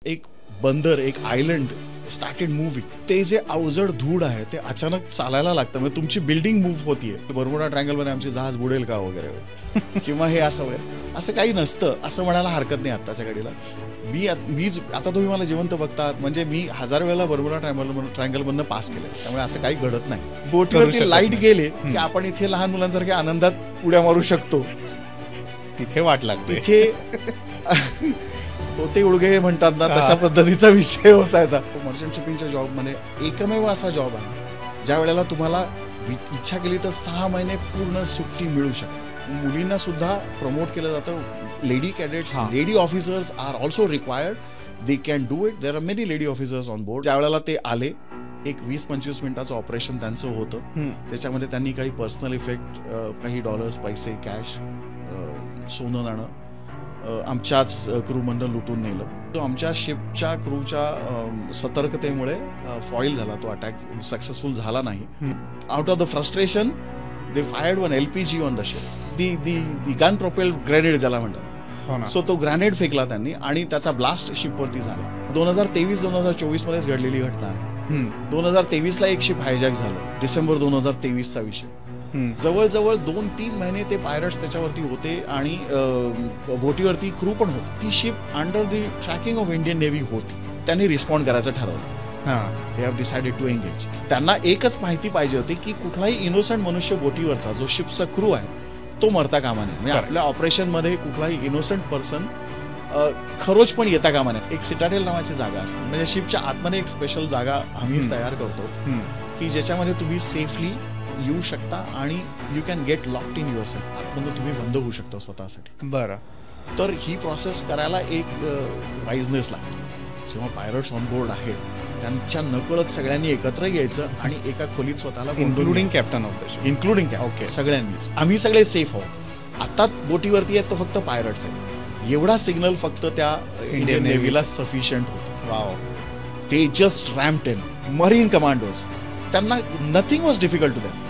एक बंदर, एक आयलंड स्टार्टेड मूव्हिंग. ते जे अवजड धूळ आहे ते अचानक चालायला लागतं, म्हणजे तुमची बिल्डिंग मूव्ह होतीये. बर्मुडा ट्रायंगलमध्ये आमची जहाज बुडेल का वगैरे किंवा हे असं वगैरे असं काही नसतं असं म्हणायला हरकत नाही आत्ताच्या घडीला. मी आता तुम्ही मला जिवंत बघतात, म्हणजे मी 1000 वेळेला बर्मुडा ट्रायंगलमधनं पास केलं, त्यामुळे असं काही घडत नाही. बोटीवरती लाईट गेले की आपण इथे लहान मुलांसारख्या आनंदात उड्या मारू शकतो. तिथे वाट लागते, तिथे ते उडगे म्हणतात ना, तशा पद्धतीचा विषय असायचा. मर्चंट शिपिंगच्या जॉबमध्ये एकमेव असा जॉब आहे ज्या वेळेला तुम्हाला इच्छा केली तर 6 महिने पूर्ण सुट्टी मिळू शकते. मुलींना सुद्धा प्रमोट केलं जातं. Lady cadets, lady officers are also required. They can do it. There are many lady officers on board. ज्या वेळेला ते आले, एक 20-25 मिनिटाचं ऑपरेशन त्यांचं होतं. त्याच्यामध्ये त्यांनी काही पर्सनल इफेक्ट, काही डॉलर्स, पैसे, कॅश, सोनं नाणं आमच्याच क्रूमधनं लुटून नेलं. तो आमच्या शिपच्या क्रूच्या सतर्कतेमुळे फॉईल झाला. तो अटॅक सक्सेसफुल झाला नाही. Out of the frustration they fired one LPG on the ship. The gun propelled grenade ज्याला म्हणतात. सो तो ग्रेनेड फेकला त्यांनी आणि त्याचा ब्लास्ट शिपवरती झाला. 2023-2024 मध्येच घडलेली घटना आहे. 2023ला एक शिप हायजॅक झालं. डिसेंबर 2023चा विषय. जवळजवळ 2-3 महिने ते पायरट्स त्याच्यावरती होते आणि बोटीवरती क्रू पण होती. ती ship under the tracking of Indian navy होती. त्यांनी रिस्पॉन्ड करायचं ठरवलं. They have decided to engage. त्यांना एकच माहिती पाहिजे होती की कुठलाही इनोसंट मनुष्य बोटीवरचा जो शिपचा क्रू आहे तो मरता कामा नये. म्हणजे आपल्या ऑपरेशन मध्ये कुठलाही इनोसंट पर्सन खरोच पण येता कामा नये. एक सिटाडेल नावाची जागा असते, म्हणजे शिपच्या आतमध्ये एक स्पेशल जागा आम्हीच तयार करतो की ज्याच्यामध्ये तुम्ही सेफली येऊ शकता आणि you can get locked in your self. आतमधून तुम्ही बंद होऊ शकता स्वतःसाठी. बरं. तर ही प्रोसेस करायला एक वाईजनेस लागते. जेव्हा पायरट्स ऑन बोर्ड आहेत त्यांच्या नकळत सगळ्यांनी एकत्र यायचं आणि एका खोलीत स्वतःला, including captain of including okay सगळ्यांनीच. आम्ही सगळे सेफ आहोत. आता बोटीवरती आहेत तो फक्त पायरट्स आहेत. एवढा सिग्नल फक्त त्या इंडियन नेव्हीला सफिशियंट होतो. वाव. ते just ramped in marine commandos. त्यांना nothing was difficult to them.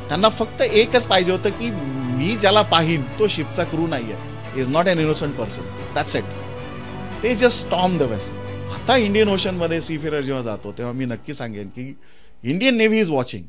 त्यांना फक्त एकच पाहिजे होतं की मी ज्याला पाहीन तो शिपचा क्रू नाहीये, is not an innocent person. That's it. ते जस्ट स्टॉर्म द वेसल. आता इंडियन ओशनमध्ये सीफेरर जेव्हा जातो तेव्हा मी नक्की सांगेन की इंडियन नेव्ही इज वॉचिंग.